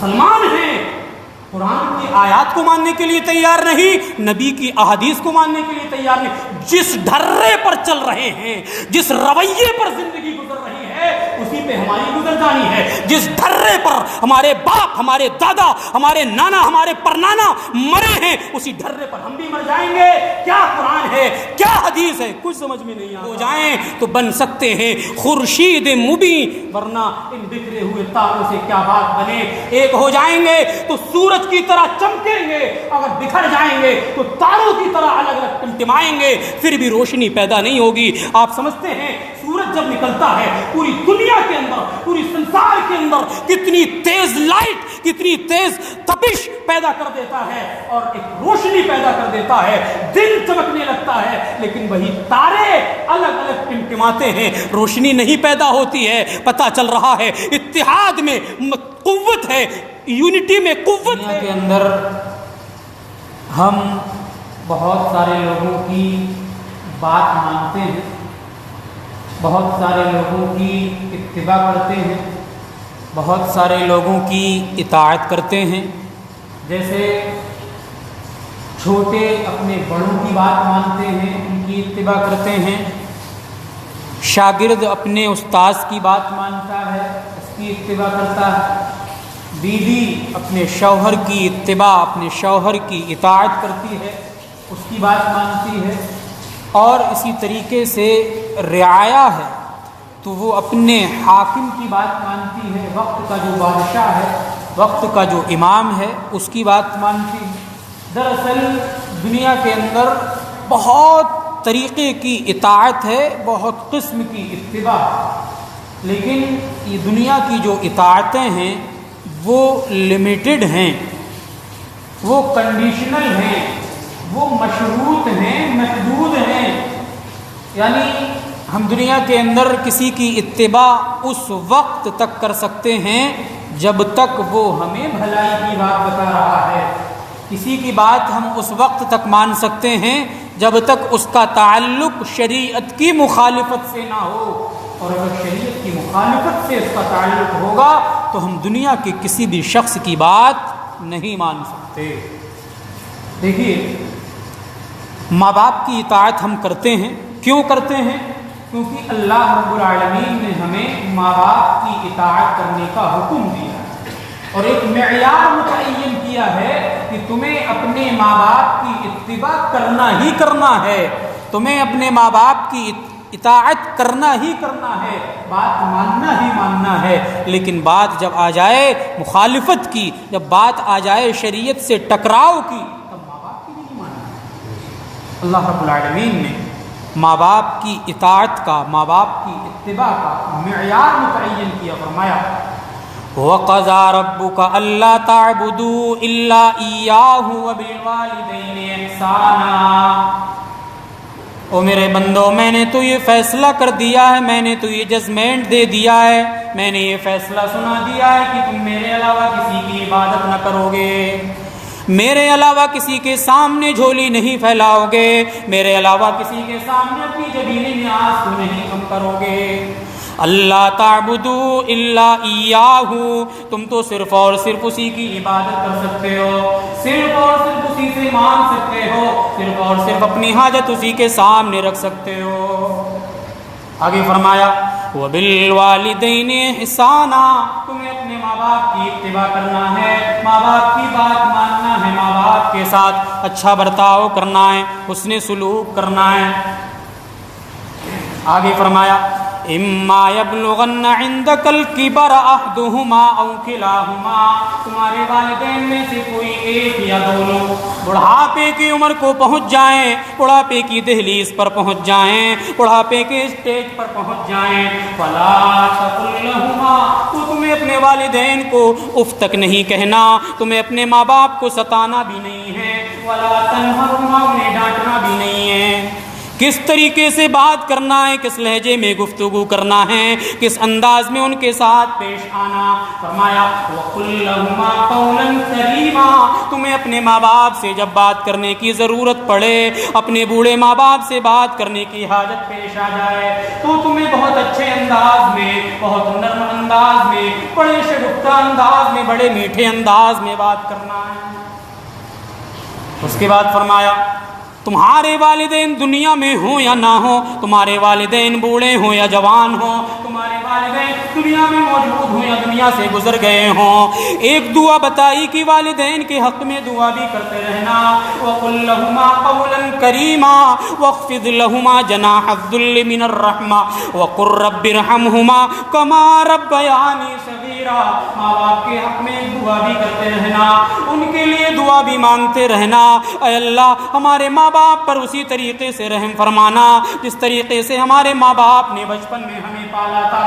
مسلمان ہیں، قرآن کی آیات کو ماننے کے لیے تیار نہیں، نبی کی احادیث کو ماننے کے لیے تیار نہیں، جس ڈھرے پر چل رہے ہیں، جس رویے پر زندگی گزر رہی ہے اسی پہ ہماری گزر جانی ہے، جس ڈھرے پر ہمارے باپ، ہمارے دادا، ہمارے نانا، ہمارے پرنانا مرے ہیں اسی ڈھرے پر ہم بھی مر جائیں گے۔ کیا قرآن ہے، کیا حدیث ہے، کچھ سمجھ میں نہیں آ ہو جائیں تو بن سکتے ہیں خورشید مبین، ورنہ ان بکھرے ہوئے تاروں سے کیا بات بنے۔ ایک ہو جائیں گے تو سورج کی طرح چمکیں گے، اگر بکھر جائیں گے تو تاروں کی طرح الگ الگ ٹمٹمائیں گے، پھر بھی روشنی پیدا نہیں ہوگی۔ آپ سمجھتے ہیں سورج جب نکلتا ہے پوری دنیا کے اندر، پوری سنسار کے اندر کتنی تیز لائٹ، کتنی تیز تپش پیدا کر دیتا ہے اور ایک روشنی پیدا کر دیتا ہے، دن چمکنے لگتا ہے، لیکن وہی تارے الگ الگ ٹمٹماتے ہیں، روشنی نہیں پیدا ہوتی ہے۔ پتہ چل رہا ہے اتحاد میں قوت ہے، یونٹی میں قوت ہے۔ دنیا کے اندر ہم بہت سارے لوگوں کی بات مانتے ہیں، بہت سارے لوگوں کی اتباع کرتے ہیں، بہت سارے لوگوں کی اطاعت کرتے ہیں۔ جیسے چھوٹے اپنے بڑوں کی بات مانتے ہیں، ان کی اتباع کرتے ہیں، شاگرد اپنے استاذ کی بات مانتا ہے، اس کی اتباع کرتا ہے، بیوی اپنے شوہر کی اتباع، اپنے شوہر کی اطاعت کرتی ہے، اس کی بات مانتی ہے۔ اور اسی طریقے سے رعایا ہے تو وہ اپنے حاکم کی بات مانتی ہے، وقت کا جو بادشاہ ہے، وقت کا جو امام ہے، اس کی بات مانتی ہے۔ دراصل دنیا کے اندر بہت طریقے کی اطاعت ہے، بہت قسم کی اتباع ہے، لیکن یہ دنیا کی جو اطاعتیں ہیں وہ لمیٹڈ ہیں، وہ کنڈیشنل ہیں، وہ مشروط ہیں، محدود ہیں۔ یعنی ہم دنیا کے اندر کسی کی اتباع اس وقت تک کر سکتے ہیں جب تک وہ ہمیں بھلائی کی بات بتا رہا ہے، کسی کی بات ہم اس وقت تک مان سکتے ہیں جب تک اس کا تعلق شریعت کی مخالفت سے نہ ہو، اور اگر شریعت کی مخالفت سے اس کا تعلق ہوگا تو ہم دنیا کے کسی بھی شخص کی بات نہیں مان سکتے۔ دیکھیے، ماں باپ کی اطاعت ہم کرتے ہیں، کیوں کرتے ہیں؟ کیونکہ اللہ رب العالمین نے ہمیں ماں باپ کی اطاعت کرنے کا حکم دیا ہے، اور ایک معیار متعین کیا ہے کہ تمہیں اپنے ماں باپ کی اتباع کرنا ہی کرنا ہے، تمہیں اپنے ماں باپ کی اطاعت کرنا ہی کرنا ہے، بات ماننا ہی ماننا ہے۔ لیکن بات جب آ جائے مخالفت کی، جب بات آ جائے شریعت سے ٹکراؤ کی، تب ماں باپ کی نہیں ماننا۔ اللہ رب العالمین نے ماں باپ کی اطاعت کا، ماں باپ کی اتباع کا معیار متعین کیا، فرمایا وَقَضَىٰ رَبُّكَ أَلَّا تَعْبُدُوا إِلَّا إِيَّاهُ وَبِالْوَالِدَيْنِ إِحْسَانًا۔ او میرے بندو، میں نے تو یہ فیصلہ کر دیا ہے، میں نے تو یہ ججمنٹ دے دیا ہے، میں نے یہ فیصلہ سنا دیا ہے کہ تم میرے علاوہ کسی کی عبادت نہ کرو گے، میرے علاوہ کسی کے سامنے جھولی نہیں پھیلاؤ گے، میرے علاوہ کسی کے سامنے اپنی جبینی نیاز کو نہیں کم کرو گے۔ اللہ تعبدوا الا ایاہ، تم تو صرف اور صرف اسی کی عبادت کر سکتے ہو، صرف اور صرف اسی سے مانگ سکتے ہو، صرف اور صرف اپنی حاجت اسی کے سامنے رکھ سکتے ہو۔ آگے فرمایا وبالوالدین احسانا، تمہیں اپنے ماں باپ کی اتباع کرنا ہے، ماں باپ کی بات ماننا ہے، ماں باپ کے ساتھ اچھا برتاؤ کرنا ہے، حسن سلوک کرنا ہے۔ آگے فرمایا اما یبلغن عندک الکبر احدہما او کلاہما، تمہارے والدین میں سے کوئی ایک یا دونوں بڑھاپے کی عمر کو پہنچ جائیں، بڑھاپے کی دہلیز پر پہنچ جائیں، بڑھاپے کے اسٹیج پر پہنچ جائیں، فلا تقل لہما، تو تمہیں اپنے والدین کو اف تک نہیں کہنا، تمہیں اپنے ماں باپ کو ستانا بھی نہیں ہے، ولا تنہرہما، انہیں ڈانٹنا بھی نہیں ہے۔ کس طریقے سے بات کرنا ہے، کس لہجے میں گفتگو کرنا ہے، کس انداز میں ان کے ساتھ پیش آنا۔ فرمایا وَقُلْ لَهُمَا قَوْلًا كَرِيمًا، تمہیں تمہیں اپنے ماں باپ سے جب بات کرنے کی ضرورت پڑے، اپنے بوڑھے ماں باپ سے بات کرنے کی حاجت پیش آ جائے تو تمہیں بہت اچھے انداز میں، بہت نرم انداز میں، بڑے شگفتہ انداز میں، بڑے میٹھے انداز میں بات کرنا ہے۔ اس کے بعد فرمایا تمہارے والدین دنیا میں ہوں یا نہ ہوں، تمہارے والدین بوڑھے ہوں یا جوان ہوں، تمہارے والدین دنیا میں موجود ہوں یا دنیا سے گزر گئے ہوں، ایک دعا بتائی کہ والدین کے حق میں دعا بھی کرتے رہنا۔ وَقُلْ لَهُمَا قَوْلًا كَرِيمًا وَاخْفِضْ لَهُمَا جَنَاحَ الذُّلِّ مِنَ الرَّحْمَةِ وَقُلْ رَبِّ ارْحَمْهُمَا كَمَا رَبَّيَانِي صَغِيرًا۔ ماں باپ کے حق میں دعا بھی کرتے رہنا، ان کے لیے دعا بھی مانگتے رہنا۔ اے اللہ ہمارے ماں باپ پر اسی طریقے سے رحم فرمانا جس طریقے سے ہمارے ماں باپ نے بچپن میں ہمیں پالا تھا،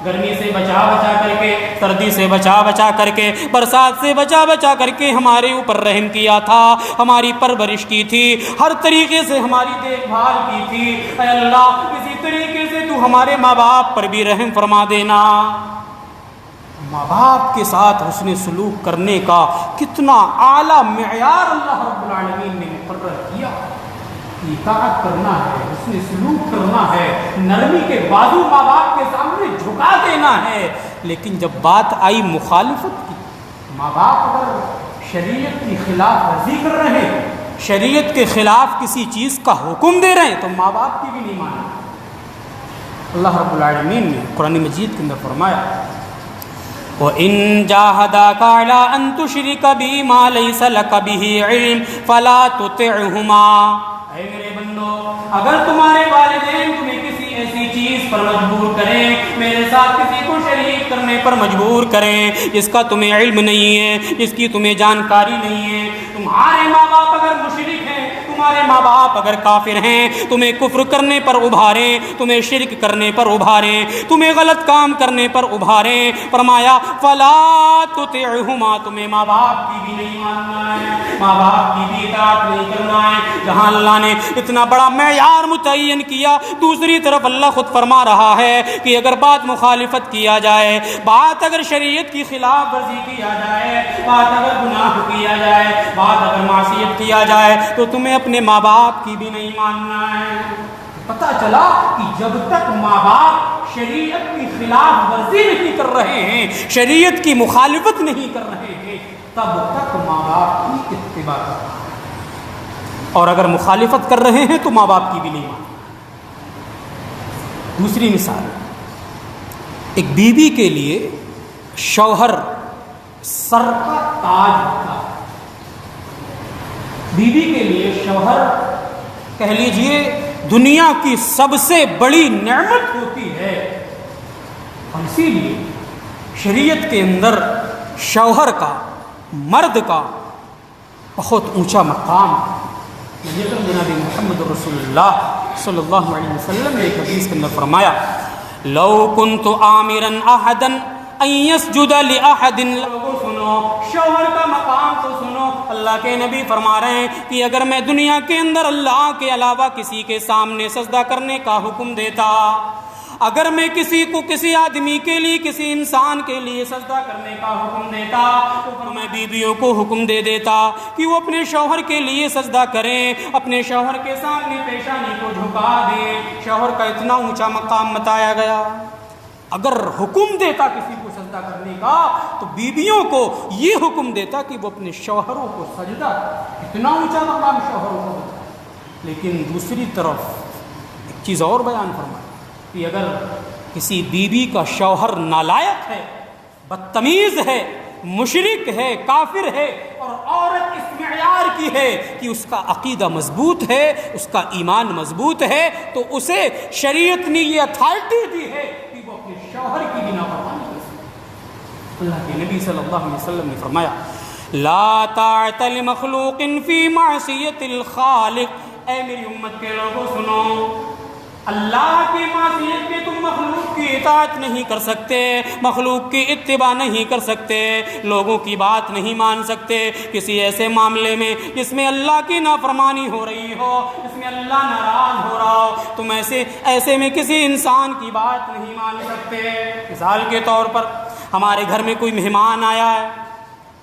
گرمی سے بچا بچا کر کے، سردی سے بچا بچا کر کے، برسات سے بچا بچا کر کے ہمارے اوپر رحم کیا تھا، ہماری پرورش کی تھی، ہر طریقے سے ہماری دیکھ بھال کی تھی۔ اے اللہ اسی طریقے سے تو ہمارے ماں باپ پر بھی رحم فرما دینا۔ ماں باپ کے ساتھ حسن سلوک کرنے کا کتنا اعلیٰ معیار اللہ رب العالمین نے مقرر کیا۔ اطاعت کرنا ہے، حسن سلوک کرنا ہے، نرمی کے بازو ماں باپ کے سامنے جھکا دینا ہے، لیکن جب بات آئی مخالفت کی، ماں باپ اگر شریعت کی خلاف ورزی کر رہے ہیں، شریعت کے خلاف کسی چیز کا حکم دے رہے ہیں تو ماں باپ کی بھی نہیں ماننا۔ اللہ رب العالمین نے قرآن مجید کے اندر فرمایا وَإِن جَاهَدَاكَ عَلَىٰ أَن تُشْرِكَ بِي مَا لَيْسَ لَكَ بِهِ عِلْمٌ فَلَا تُطِعْهُمَا۔ اے میرے بندو، اگر تمہارے والدین تمہیں کسی ایسی چیز پر مجبور کریں، میرے ساتھ کسی کو شریک کرنے پر مجبور کریں جس کا تمہیں علم نہیں ہے، جس کی تمہیں جانکاری نہیں ہے، تمہارے ماں باپ اگر مشرک ہیں، تمہارے ماں باپ اگر کافر ہیں، تمہیں کفر کرنے پر ابھاریں، تمہیں شرک کرنے پر ابھاریں، تمہیں غلط کام کرنے پر ابھاریں، فرمایا فلا تطعهما، تمہیں ماں باپ کی بھی نہیں ماننا ہے، ماں باپ کی بھی اطاعت نہیں کرنا ہے۔ جہاں اللہ نے اتنا بڑا معیار متعین کیا، دوسری طرف اللہ خود فرما رہا ہے کہ اگر بات مخالفت کیا جائے، بات اگر شریعت کی خلاف ورزی کیا جائے، بات اگر گناہ کیا جائے، بات اگر معصیت کیا جائے تو تمہیں اپنے ماں باپ کی بھی نہیں ماننا ہے۔ پتہ چلا کہ جب تک ماں باپ شریعت کی خلاف ورزی نہیں کر رہے ہیں، شریعت کی مخالفت نہیں کر رہے ہیں، تب تک ماں باپ کی اتباع کرنا ہے، اور اگر مخالفت کر رہے ہیں تو ماں باپ کی بھی نہیں ماننا۔ دوسری مثال، ایک بیوی کے لیے شوہر سر کا تاج ہوتا ہے۔ بیوی کے لیے شوہر کہہ لیجئے دنیا کی سب سے بڑی نعمت ہوتی ہے، اور اسی لیے شریعت کے اندر شوہر کا، مرد کا بہت اونچا مقام ہے۔ جناب محمد رسول اللہ صلی اللہ علیہ وسلم نے ایک حدیث کے اندر فرمایا لو کنت آمرا احدا ان یسجد لاحد، سنو شوہر کا مقام تو سنو، اللہ کے نبی فرما رہے ہیں کہ اگر میں دنیا کے اندر اللہ کے علاوہ کسی کے سامنے سجدہ کرنے کا حکم دیتا، اگر میں کسی کو، کسی آدمی کے لیے، کسی انسان کے لیے سجدہ کرنے کا حکم دیتا تو میں بیویوں کو حکم دے دیتا کہ وہ اپنے شوہر کے لیے سجدہ کریں، اپنے شوہر کے سامنے پیشانی کو جھکا دیں۔ شوہر کا اتنا اونچا مقام بتایا گیا۔ اگر حکم دیتا کسی کو سجدہ کرنے کا تو بیویوں کو یہ حکم دیتا کہ وہ اپنے شوہروں کو سجدہ، اتنا اونچا مقام شوہروں کو دیتا۔ لیکن دوسری طرف ایک چیز اور بیان فرمائی کہ اگر کسی بیوی کا شوہر نالائق ہے، بدتمیز ہے، مشرک ہے، کافر ہے، اور عورت اس معیار کی ہے کہ اس کا عقیدہ مضبوط ہے، اس کا ایمان مضبوط ہے، تو اسے شریعت نے یہ اتھارٹی دی ہے کہ وہ اپنے شوہر کی بھی نافرمانی کر سکے۔ اللہ کے نبی صلی اللہ علیہ وسلم نے فرمایا لا طاعت لمخلوق فی معصیت الخالق۔ اے میری امت کے لوگوں سنو، اللہ کی معصیت میں تم مخلوق کی اطاعت نہیں کر سکتے، مخلوق کی اتباع نہیں کر سکتے، لوگوں کی بات نہیں مان سکتے کسی ایسے معاملے میں جس میں اللہ کی نافرمانی ہو رہی ہو، جس میں اللہ ناراض ہو رہا ہو، تم ایسے میں کسی انسان کی بات نہیں مان سکتے۔ مثال کے طور پر ہمارے گھر میں کوئی مہمان آیا ہے،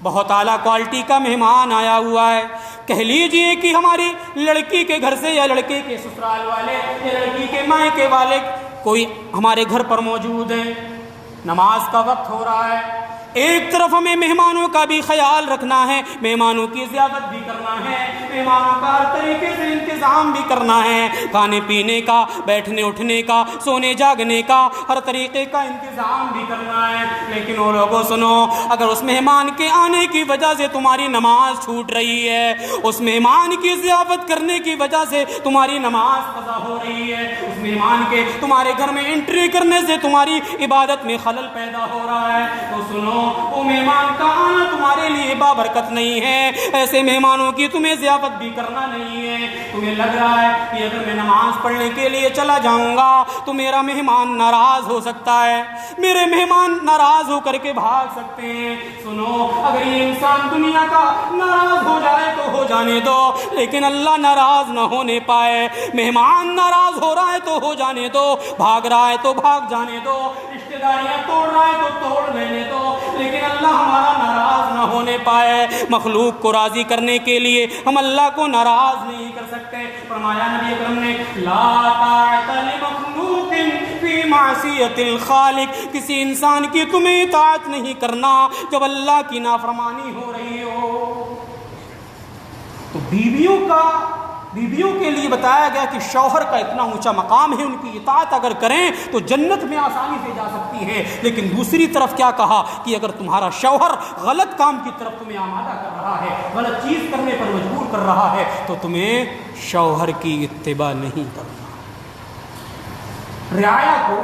بہت اعلیٰ کوالٹی کا مہمان آیا ہوا ہے، کہہ لیجئے کہ ہماری لڑکی کے گھر سے یا لڑکے کے سسرال والے یا لڑکی کے مائکے والے کوئی ہمارے گھر پر موجود ہیں، نماز کا وقت ہو رہا ہے، ایک طرف ہمیں مہمانوں کا بھی خیال رکھنا ہے، مہمانوں کی ضیافت بھی کرنا ہے، مہمانوں کا ہر طریقے سے انتظام بھی کرنا ہے، کھانے پینے کا، بیٹھنے اٹھنے کا، سونے جاگنے کا، ہر طریقے کا انتظام بھی کرنا ہے۔ لیکن وہ لوگوں سنو، اگر اس مہمان کے آنے کی وجہ سے تمہاری نماز چھوٹ رہی ہے، اس مہمان کی ضیافت کرنے کی وجہ سے تمہاری نماز قضا ہو رہی ہے، اس مہمان کے تمہارے گھر میں انٹری کرنے سے تمہاری عبادت میں خلل پیدا ہو رہا ہے، تو سنو، وہ مہمان کا آنا تمہارے لیے بابرکت نہیں ہے، ایسے مہمانوں کی تمہیں ضیافت بھی کرنا نہیں ہے۔ تمہیں لگ رہا ہے کہ اگر میں نماز پڑھنے کے لیے چلا جاؤں گا تو میرا مہمان ناراض ہو سکتا ہے، میرے مہمان ناراض ہو کر کے بھاگ سکتے ہیں۔ سنو، اگر یہ انسان دنیا کا ناراض ہو جائے تو ہو جانے دو، لیکن اللہ ناراض نہ ہونے پائے۔ مہمان ناراض ہو رہا ہے تو ہو جانے دو، بھاگ رہا ہے تو بھاگ جانے دو، رشتہ داریاں توڑ رہا ہے تو توڑ لینے دو، لیکن اللہ ہمارا ناراض نہ ہونے پائے۔ مخلوق کو راضی کرنے کے لیے ہم اللہ کو ناراض نہیں کر سکتے۔ فرمایا نبی اکرم نے، لا طاعت لمخلوق فی معصیت الخالق، کسی انسان کی تمہیں اطاعت نہیں کرنا جب اللہ کی نافرمانی ہو رہی ہو۔ تو بیویوں کے لیے بتایا گیا کہ شوہر کا اتنا اونچا مقام ہے، ان کی اطاعت اگر کریں تو جنت میں آسانی سے جا سکتی ہیں۔ لیکن دوسری طرف کیا کہا کہ اگر تمہارا شوہر غلط کام کی طرف تمہیں آمادہ کر رہا ہے، غلط چیز کرنے پر مجبور کر رہا ہے، تو تمہیں شوہر کی اتباع نہیں کرنا۔ رعایا کو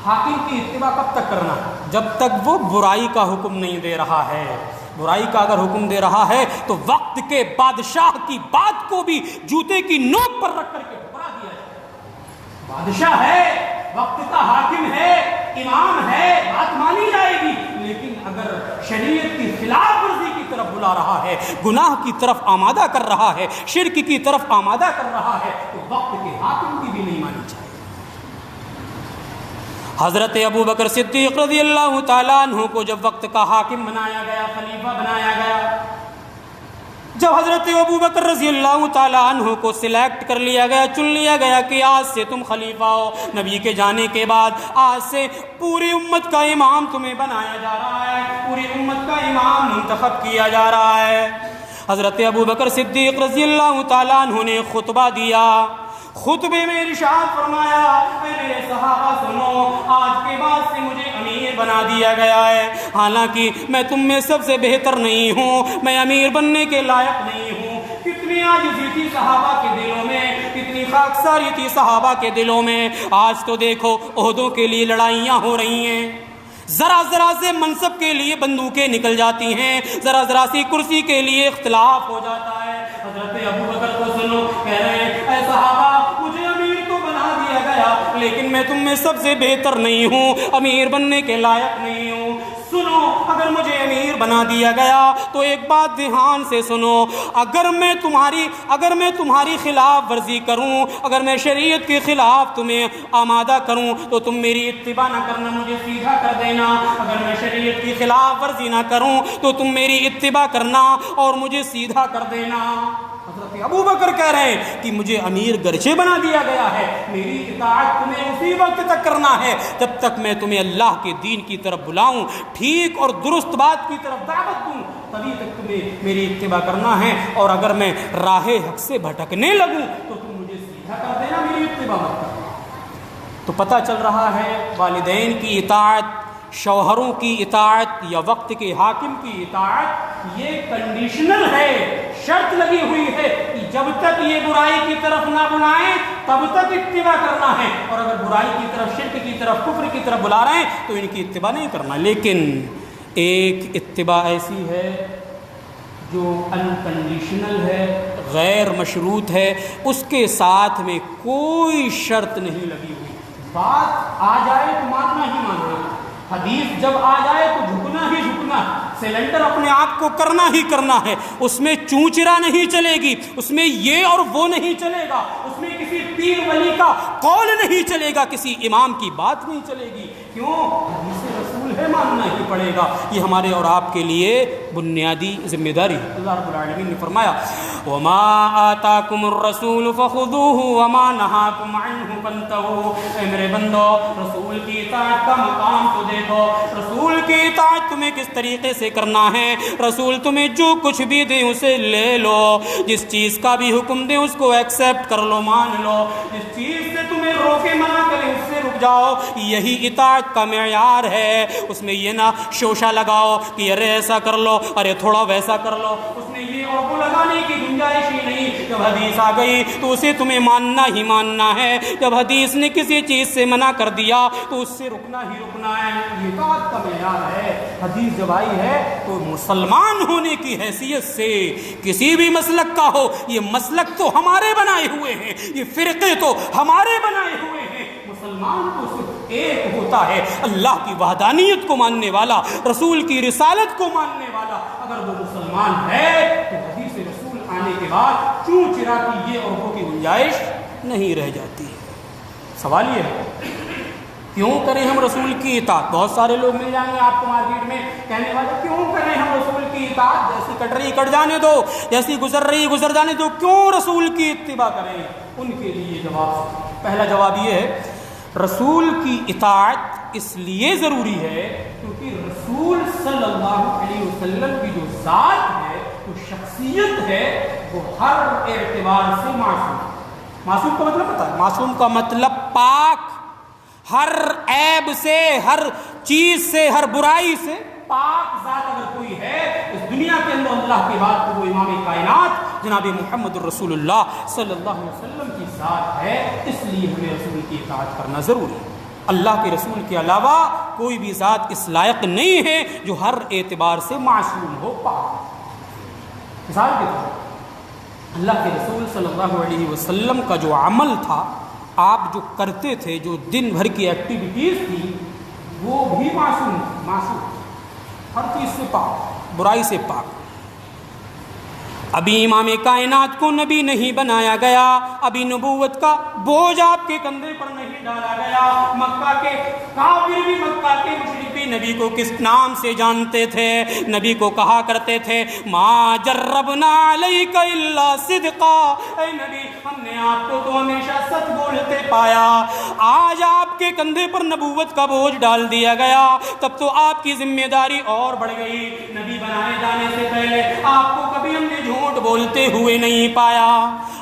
حاکم کی اتباع کب تک کرنا؟ جب تک وہ برائی کا حکم نہیں دے رہا ہے۔ برائی کا اگر حکم دے رہا ہے تو وقت کے بادشاہ کی بات کو بھی جوتے کی نوک پر رکھ کر کے ٹھکرا دیا جائے۔ بادشاہ ہے، وقت کا حاکم ہے، امام ہے، بات مانی جائے گی، لیکن اگر شریعت کی خلاف ورزی کی طرف بلا رہا ہے، گناہ کی طرف آمادہ کر رہا ہے، شرک کی طرف آمادہ کر رہا ہے، تو وقت کے حاکم کی بھی نہیں مانی جائے۔ حضرت ابو بکر صدیق رضی اللہ تعالیٰ عنہ کو جب وقت کا حاکم بنایا گیا، خلیفہ بنایا گیا، جب حضرت ابو بکر رضی اللہ تعالیٰ عنہ کو سلیکٹ کر لیا گیا، چن لیا گیا کہ آج سے تم خلیفہ ہو، نبی کے جانے کے بعد آج سے پوری امت کا امام تمہیں بنایا جا رہا ہے، پوری امت کا امام منتخب کیا جا رہا ہے۔ حضرت ابو بکر صدیق رضی اللہ تعالیٰ عنہ نے خطبہ دیا، خطبے میں ارشاد فرمایا، اے میرے صحابہ سنو، آج کے بعد سے مجھے امیر بنا دیا گیا ہے، حالانکہ میں تم میں سب سے بہتر نہیں ہوں، میں امیر بننے کے لائق نہیں ہوں۔ کتنی عاجزی تھی صحابہ کے دلوں میں، کتنی خاکساری تھی صحابہ کے دلوں میں۔ آج تو دیکھو عہدوں کے لیے لڑائیاں ہو رہی ہیں، ذرا ذرا سے منصب کے لیے بندوقیں نکل جاتی ہیں، ذرا ذرا سی کرسی کے لیے اختلاف ہو جاتا ہے۔ حضرت ابو بکر کو سنو، کہہ رہے ہیں، اے صحابہ، مجھے امیر تو بنا دیا گیا، لیکن میں تم میں سب سے بہتر نہیں ہوں، امیر بننے کے لائق نہیں ہوں۔ سنو، اگر مجھے امیر بنا دیا گیا تو ایک بات دھیان سے سنو، اگر میں تمہاری خلاف ورزی کروں، اگر میں شریعت کے خلاف تمہیں آمادہ کروں تو تم میری اتباع نہ کرنا، مجھے سیدھا کر دینا۔ اگر میں شریعت کی خلاف ورزی نہ کروں تو تم میری اتباع کرنا اور مجھے سیدھا کر دینا۔ حضرت ابو بکر کہہ رہے ہیں کہ مجھے امیر گرچہ بنا دیا گیا ہے، میری اطاعت تمہیں اسی وقت تک کرنا ہے جب تک میں تمہیں اللہ کے دین کی طرف بلاؤں، ٹھیک اور درست بات کی طرف دعوت دوں، تبھی تک تمہیں میری اتباع کرنا ہے، اور اگر میں راہ حق سے بھٹکنے لگوں تو تم مجھے سیدھا کر دینا، میری اتباع مت کرنا۔ تو پتہ چل رہا ہے والدین کی اطاعت، شوہروں کی اطاعت یا وقت کے حاکم کی اطاعت یہ کنڈیشنل ہے، شرط لگی ہوئی ہے کہ جب تک یہ برائی کی طرف نہ بلائیں تب تک اتباع کرنا ہے، اور اگر برائی کی طرف، شرک کی طرف، کفر کی طرف بلا رہے ہیں تو ان کی اتباع نہیں کرنا۔ لیکن ایک اتباع ایسی ہے جو انکنڈیشنل ہے، غیر مشروط ہے، اس کے ساتھ میں کوئی شرط نہیں لگی ہوئی، بات آ جائے تو ماننا ہی ماننا، حدیث جب آ جائے تو جھکنا ہی جھکنا، سیلنڈر اپنے آپ کو کرنا ہی کرنا ہے، اس میں چونچرا نہیں چلے گی، اس میں یہ اور وہ نہیں چلے گا، اس میں کسی پیر ولی کا قول نہیں چلے گا، کسی امام کی بات نہیں چلے گی۔ کیوں؟ حدیث رسول تمہیں ماننا ہی پڑے گا. یہ ہمارے اور آپ کے لیے بنیادی ذمہ داری ہے. اللہ رب العالمین نے فرمایا وما آتاکم الرسول فخذوہ وما نہاکم عنہ فانتہوا. اے میرے بندو رسول کی اطاعت کا مقام تو دیکھو. رسول کی اطاعت تمہیں کس طریقے سے کرنا ہے. رسول تمہیں جو کچھ بھی دیں اسے لے لو. جس چیز کا بھی حکم دیں اس کو ایکسیپٹ کر لو, مان لو. جس چیز سے تمہیں روکے منع کریں اس سے رک جاؤ. یہی اطاعت کا معیار ہے. اس میں یہ نہ شوشہ لگاؤ کہ ارے ایسا کر لو, ارے تھوڑا ویسا کر لو. اس میں یہ اور وہ لگانے کی گنجائش ہی نہیں. جب حدیث آ گئی تو اسے تمہیں ماننا ہی ماننا ہے. جب حدیث نے کسی چیز سے منع کر دیا تو اس سے رکنا ہی رکنا ہے. یہ اطاعت کا معیار ہے. حدیث جب آئی ہے تو مسلمان ہونے کی حیثیت سے کسی بھی مسلک کا ہو, یہ مسلک تو ہمارے بنائے ہوئے ہیں, یہ فرقے تو ہمارے بنائے ہوئے ہیں. مسلمان تو صرف ایک ہوتا ہے, اللہ کی وحدانیت کو ماننے والا, رسول کی رسالت کو ماننے والا. اگر وہ مسلمان ہے تو حدیث رسول آنے کے بعد چوں چرا کی یہ اور وہ کی گنجائش نہیں رہ جاتی ہے. سوال یہ ہے کیوں کریں ہم رسول کی اطاعت. بہت سارے لوگ مل جائیں گے آپ کو مارکیٹ میں کہنے والے کیوں کریں ہم رسول کی اطاعت, جیسی کٹ رہی کٹ جانے دو, جیسی گزر رہی گزر جانے دو, کیوں رسول کی اتباع کریں. ان کے لیے جواب, پہلا جواب یہ ہے رسول کی اطاعت اس لیے ضروری ہے کیونکہ رسول صلی اللہ علیہ وسلم کی جو ذات ہے, جو شخصیت ہے, وہ ہر اعتبار سے معصوم. معصوم کا مطلب پتہ ہے, معصوم کا مطلب پاک, ہر عیب سے, ہر چیز سے, ہر برائی سے پاک ذات اگر کوئی ہے اس دنیا کے اندر اللہ کے بعد تو وہ امام کائنات جناب محمد الرسول اللہ صلی اللہ علیہ وسلم کی ذات ہے. اس لیے ہمیں رسول کی اطاعت کرنا ضروری ہے. اللہ کے رسول کے علاوہ کوئی بھی ذات اس لائق نہیں ہے جو ہر اعتبار سے معصوم ہو, پاک. مثال کے طور اللہ کے رسول صلی اللہ علیہ وسلم کا جو عمل تھا, آپ جو کرتے تھے, جو دن بھر کی ایکٹیویٹیز تھی, وہ بھی معصوم, ہر چیز سے پاک, برائی سے پاک. ابھی امام کائنات کو نبی نہیں بنایا گیا, ابھی نبوت کا بوجھ آپ کے کندھے پر نہیں ڈالا گیا. مکہ کے کافر بھی, مکہ کے مشرک بھی نبی کو کس نام سے جانتے تھے. نبی کو کہا کرتے تھے ما جربنا علیک الا صدقا. اے نبی ہم نے آپ کو تو ہمیشہ سچ بولتے پایا. آج آپ کے کندھے پر نبوت کا بوجھ ڈال دیا گیا, تب تو آپ کی ذمہ داری اور بڑھ گئی. نبی بنائے جانے سے پہلے آپ کو کبھی ہم نے جھوٹ بولتے ہوئے نہیں پایا.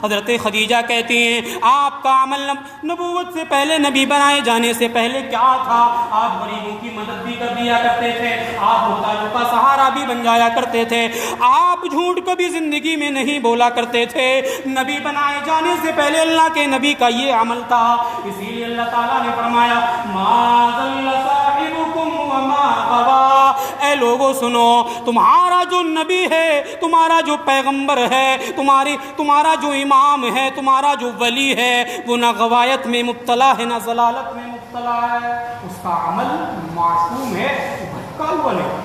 حضرت خدیجہ کہتی ہیں آپ کا عمل نبوت سے پہلے, نبی بنائے جانے سے پہلے کیا تھا. آپ غریبوں کی مدد بھی کر دیا کرتے تھے, آپ محتاجوں کا سہارا بھی بن جایا کرتے تھے, آپ جھوٹ کبھی زندگی میں نہیں بولا کرتے تھے. نبی بنائے جانے سے پہلے اللہ کے نبی کا یہ عمل تھا. اسی لیے اللہ تعالیٰ نے فرمایا ما ضل صاحبکم وما غوی. اے لوگوں سنو, تمہارا جو نبی ہے, تمہارا جو پیغمبر ہے, تمہارا جو امام ہے, تمہارا جو ولی ہے, وہ نہ غوایت میں مبتلا ہے, نہ ضلالت میں مبتلا ہے. اس کا عمل معصوم ہے, بھٹکا ہوا نہیں.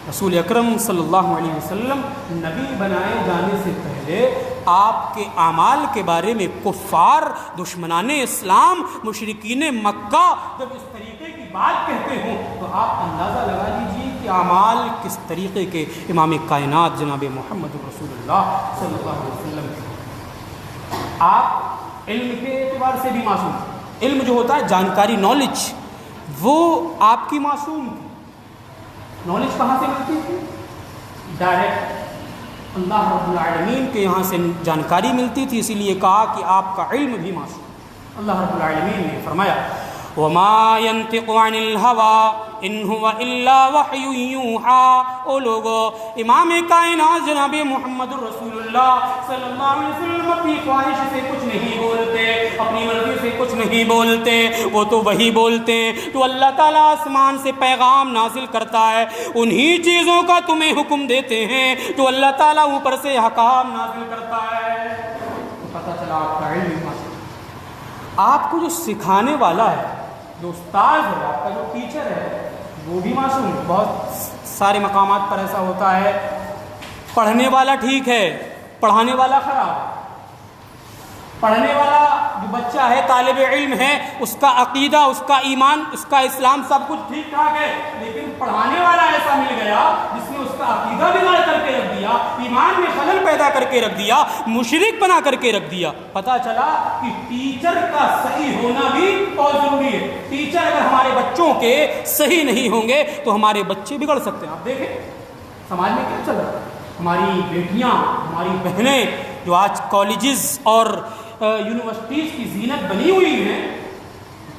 رسول اکرم صلی اللہ علیہ وسلم نبی بنائے جانے سے پہلے آپ کے اعمال کے بارے میں کفار, دشمنان اسلام, مشرکین مکہ جب اس طریقے کی بات کہتے ہوں تو آپ اندازہ لگا لیجیے کہ اعمال کس طریقے کے امام کائنات جناب محمد رسول اللہ صلی اللہ علیہ وسلم کے. آپ علم کے اعتبار سے بھی معصوم. علم جو ہوتا ہے جانکاری, نالج, وہ آپ کی معصوم تھی. نالج کہاں سے ملتی تھی؟ ڈائریکٹ اللہ رب العالمین کے یہاں سے جانکاری ملتی تھی. اسی لیے کہا کہ آپ کا علم بھی معصوم. اللہ رب العالمین نے فرمایا وما ينطق عن الهوى ان هو الا وحی یوحى. او لوگو, امام کائنات جناب محمد رسول اللہ صلی اللہ علیہ وسلم اپنی خواہش سے کچھ نہیں بولتے, اپنی مرضی سے کچھ نہیں بولتے, وہ تو وہی بولتے ہیں تو اللہ تعالیٰ آسمان سے پیغام نازل کرتا ہے, انہی چیزوں کا تمہیں حکم دیتے ہیں جو اللہ تعالیٰ اوپر سے احکام نازل کرتا ہے. تو پتہ چلا آپ کا علم, آپ کو جو سکھانے والا ہے, جو استاد ہے, آپ کا جو ٹیچر ہے, وہ بھی معصوم. بہت سارے مقامات پر ایسا ہوتا ہے, پڑھنے والا ٹھیک ہے, پڑھانے والا خراب. پڑھنے والا جو بچہ ہے، طالب علم ہے، اس کا عقیدہ، اس کا ایمان، اس کا اسلام سب کچھ ٹھیک ٹھاک ہے، لیکن پڑھانے والا ایسا مل گیا جس نے اس کا عقیدہ بگاڑ کر کے رکھ دیا، ایمان میں خلل پیدا کر کے رکھ دیا، مشرک بنا کر کے رکھ دیا. پتہ چلا کہ ٹیچر کا صحیح ہونا بھی بہت ضروری ہے. ٹیچر اگر ہمارے بچوں کے صحیح نہیں ہوں گے تو ہمارے بچے بگڑ سکتے ہیں. آپ دیکھیں سماج میں کیا چل رہا ہے. ہماری بیٹیاں، ہماری بہنیں جو آج کالجز اور یونیورسٹیز کی زینت بنی ہوئی ہیں،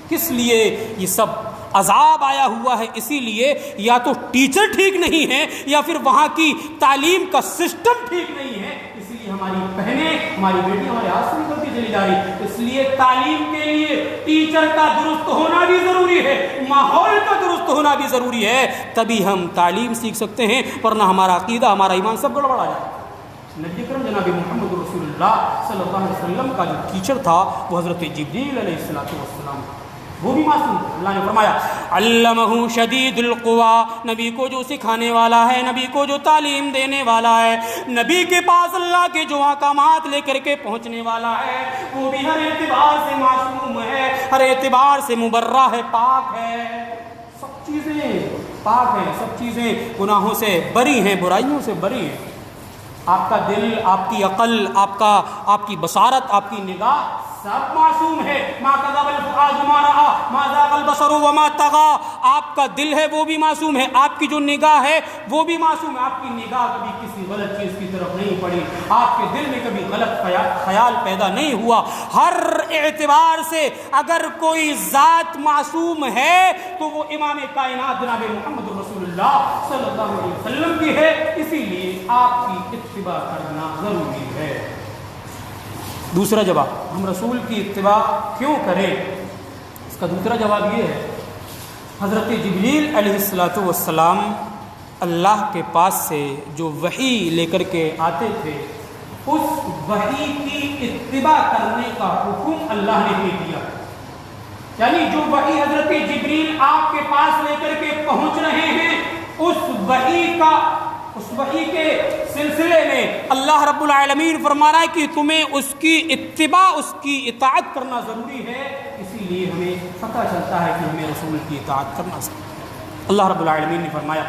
کس لیے یہ سب عذاب آیا ہوا ہے؟ اسی لیے یا تو ٹیچر ٹھیک نہیں ہے یا پھر وہاں کی تعلیم کا سسٹم ٹھیک نہیں ہے. اسی لیے ہماری بہنیں، ہماری بیٹیاں ہمارے ہاتھ سے نکلتی چلی جا رہی. اس لیے تعلیم کے لیے ٹیچر کا درست ہونا بھی ضروری ہے، ماحول کا درست ہونا بھی ضروری ہے، تبھی ہم تعلیم سیکھ سکتے ہیں، ورنہ ہمارا عقیدہ، ہمارا ایمان سب گڑبڑ آ جائے. نبی اکرم جناب محمد رسول اللہ صلی اللہ علیہ وسلم کا جو ٹیچر تھا وہ حضرت جبریل علیہ السلام، وہ بھی معصوم تھا. اللہ نے فرمایا علمہ شدید القوا، نبی کو جو سکھانے والا ہے، نبی کو جو تعلیم دینے والا ہے، نبی کے پاس اللہ کے جو احکامات لے کر کے پہنچنے والا ہے، وہ بھی ہر اعتبار سے معصوم ہے، ہر اعتبار سے مبرہ ہے، پاک ہے. سب چیزیں پاک ہیں، سب چیزیں گناہوں سے بری ہیں، برائیوں سے بری ہیں. آپ کا دل، آپ کی عقل، آپ کی بصارت، آپ کی نگاہ سب معصوم ہے. ما کذب الفؤاد ما رأى ما ذاق البصر وما طغى. آپ کا دل ہے وہ بھی معصوم ہے، آپ کی جو نگاہ ہے وہ بھی معصوم ہے. آپ کی نگاہ کبھی کسی غلط چیز کی طرف نہیں پڑی، آپ کے دل میں کبھی غلط خیال پیدا نہیں ہوا. ہر اعتبار سے اگر کوئی ذات معصوم ہے تو وہ امام کائنات جناب محمد رسول اللہ صلی اللہ علیہ وسلم کی ہے. اسی لیے آپ کی اتباع کرنا ضروری ہے. دوسرا جواب، ہم رسول کی اتباع کیوں کریں؟ اس کا دوسرا جواب یہ ہے، حضرت جبریل علیہ السلام اللہ کے پاس سے جو وحی لے کر کے آتے تھے، اس وحی کی اتباع کرنے کا حکم اللہ نے دے دیا. یعنی جو وحی حضرت جبریل آپ کے پاس لے کر کے پہنچ رہے ہیں، اس وحی کے سلسلے میں اللہ رب العالمین فرما رہا ہے کہ تمہیں اس کی اتباع، اس کی اطاعت کرنا ضروری ہے. اسی لیے ہمیں پتہ چلتا ہے کہ ہمیں رسول کی اطاعت کرنا ضروری ہے. اللہ رب العالمین نے فرمایا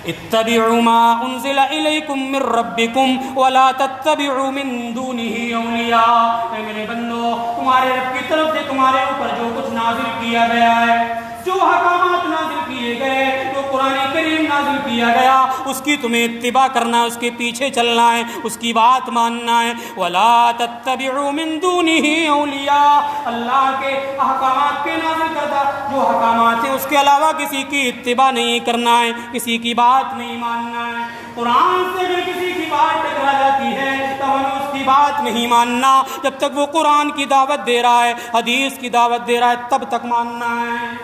اتبعوا ما انزل الیکم من ربکم ولا تتبعوا من دونه اولیاء. اے میرے بندو، تمہارے رب کی طرف سے تمہارے اوپر جو کچھ نازل کیا گیا ہے، جو احکامات نازل کیے گئے، جو قرآن کریم نازل کیا گیا، اس کی تمہیں اتباع کرنا، اس کے پیچھے چلنا ہے، اس کی بات ماننا ہے. وَلَا تَتَّبِعُوا مِن دُونِهِ أَوْلِيَاءَ. اللہ کے احکامات کے نازل کردہ جو احکامات ہیں اس کے علاوہ کسی کی اتباع نہیں کرنا ہے، کسی کی بات نہیں ماننا ہے. قرآن سے اگر کسی کی بات ٹکرا جاتی ہے تو ہمیں اس کی بات نہیں ماننا. جب تک وہ قرآن کی دعوت دے رہا ہے، حدیث کی دعوت دے رہا ہے، تب تک ماننا ہے.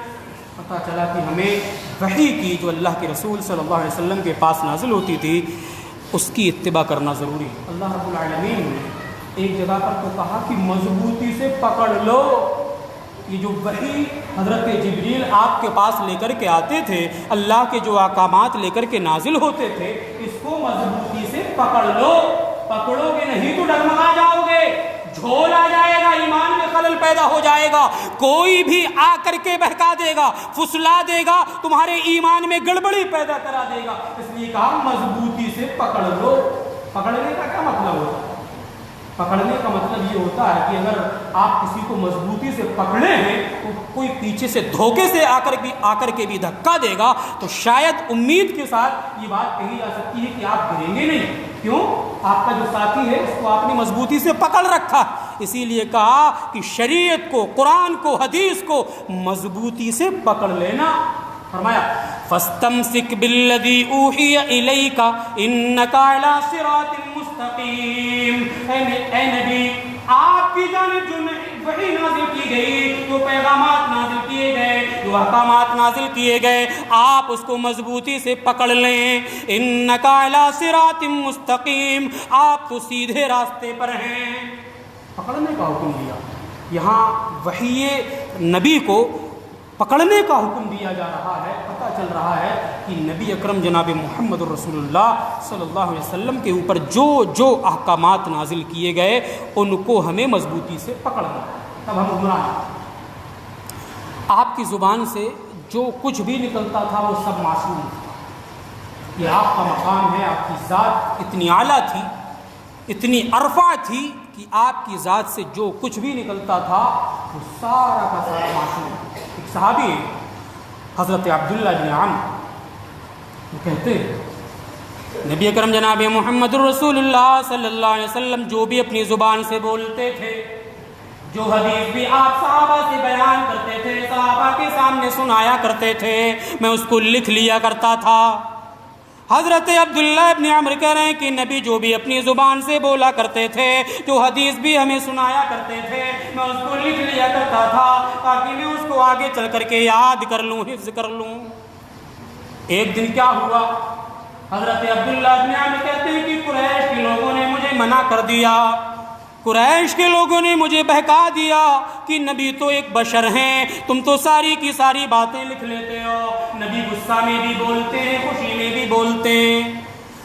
پتہ چلا کہ ہمیں وحی کی جو اللہ کے رسول صلی اللہ علیہ وسلم کے پاس نازل ہوتی تھی اس کی اتباع کرنا ضروری ہے. اللہ رب العالمین نے ایک جگہ پر تو کہا کہ مضبوطی سے پکڑ لو. یہ جو وحی حضرت جبریل آپ کے پاس لے کر کے آتے تھے، اللہ کے جو احکامات لے کر کے نازل ہوتے تھے، اس کو مضبوطی سے پکڑ لو. پکڑو گے نہیں تو ڈگمگا جاؤ گے، جھول آ جائے گا، ایمان میں خلل پیدا ہو جائے گا. کوئی بھی آ کر کے بہکا دے گا، پھسلا دے گا، تمہارے ایمان میں گڑبڑی پیدا کرا دے گا. اس لیے کہا مضبوطی سے پکڑ لو. پکڑنے کا کیا مطلب ہوتا ہے؟ پکڑنے کا مطلب یہ ہوتا ہے کہ اگر آپ کسی کو مضبوطی سے پکڑے ہیں تو کوئی پیچھے سے دھوکے سے آ کر کے بھی دھکا دے گا تو شاید امید کے ساتھ یہ بات کہی جا سکتی ہے کہ آپ گریں گے نہیں. کیوں؟ آپ کا جو ساتھی ہے اس کو آپ نے مضبوطی سے پکڑ رکھا. اسی لیے کہا کہ شریعت کو، قرآن کو، حدیث کو مضبوطی سے پکڑ لینا. فرمایا فَاسْتَمْسِكْ بِالَّذِي أُوحِيَ إِلَيْكَ إِنَّكَ عَلَىٰ صِرَاطٍ مُسْتَقِيمٍ. اے نبی، آپ کی جانب جو وحی نازل کی گئی، جو پیغامات نازل کیے گئے، جو احکامات نازل کیے گئے، آپ اس کو مضبوطی سے پکڑ لیں. إِنَّكَ عَلَىٰ صِرَاطٍ مُسْتَقِيمٍ. آپ تو سیدھے راستے پر ہیں. پکڑنے کا حکم دیا. یہاں وحی نبی کو پکڑنے کا حکم دیا جا رہا ہے. پتہ چل رہا ہے کہ نبی اکرم جناب محمد الرسول اللہ صلی اللہ علیہ وسلم کے اوپر جو احکامات نازل کیے گئے ان کو ہمیں مضبوطی سے پکڑنا ہے. تب ہم گمراہ ہیں۔ آپ کی زبان سے جو کچھ بھی نکلتا تھا وہ سب معصوم تھا۔ یہ آپ کا مقام ہے، آپ کی ذات اتنی اعلیٰ تھی، اتنی عرفہ تھی کہ آپ کی ذات سے جو کچھ بھی نکلتا تھا وہ سارا کا سارا معصوم ہے۔ ایک صحابی ہے حضرت عبداللہ بن عمرو، وہ کہتے ہیں نبی اکرم جناب محمد الرسول اللہ صلی اللہ علیہ وسلم جو بھی اپنی زبان سے بولتے تھے، جو حدیث بھی آپ صحابہ سے بیان کرتے تھے، صحابہ کے سامنے سنایا کرتے تھے، میں اس کو لکھ لیا کرتا تھا۔ حضرت عبداللہ ابن عمرو کہہ رہے ہیں کہ نبی جو بھی اپنی زبان سے بولا کرتے تھے، جو حدیث بھی ہمیں سنایا کرتے تھے، میں اس کو لکھ لیا کرتا تھا تاکہ میں اس کو آگے چل کر کے یاد کر لوں، حفظ کر لوں۔ ایک دن کیا ہوا، حضرت عبداللہ ابن عمرو کہتے ہیں کہ قریش کے لوگوں نے مجھے منع کر دیا، قریش کے لوگوں نے مجھے بہکا دیا کہ نبی تو ایک بشر ہیں، تم تو ساری کی ساری باتیں لکھ لیتے ہو، نبی غصہ میں بھی بولتے ہیں، خوشی میں بھی بولتے ہیں۔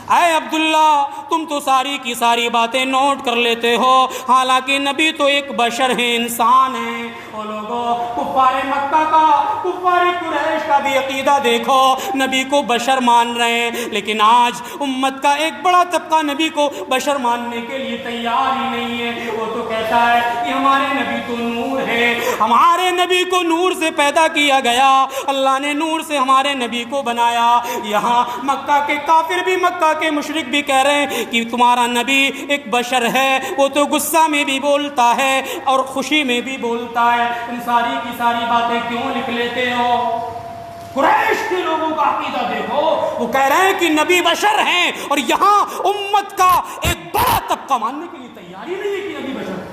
اے عبداللہ تم تو ساری کی ساری باتیں نوٹ کر لیتے ہو، حالانکہ نبی تو ایک بشر ہیں، انسان ہیں۔ وہ لوگوں کفار مکہ کا، کفار قریش کا بھی عقیدہ دیکھو، نبی کو بشر مان رہے ہیں، لیکن آج امت کا ایک بڑا طبقہ نبی کو بشر ماننے کے لیے تیار ہی نہیں ہے۔ وہ تو کہتا ہے کہ ہمارے نبی تو نور ہے، ہمارے نبی کو نور سے پیدا کیا گیا، اللہ نے نور سے ہمارے نبی کو بنایا۔ یہاں مکہ کے کافر بھی، مکہ کے مشرک بھی کہہ رہے ہیں کہ تمہارا نبی ایک بشر ہے، وہ تو غصہ میں بھی بولتا ہے اور خوشی میں بھی بولتا ہے، تم ساری کی ساری باتیں کیوں لکھ لیتے ہو؟ قریش کے لوگوں کا عقیدہ دیکھو، وہ کہہ رہے ہیں کہ نبی بشر ہیں، اور یہاں امت کا ایک بڑا طبقہ ماننے کے لیے تیار ہی نہیں ہے کہ نبی بشر ہے،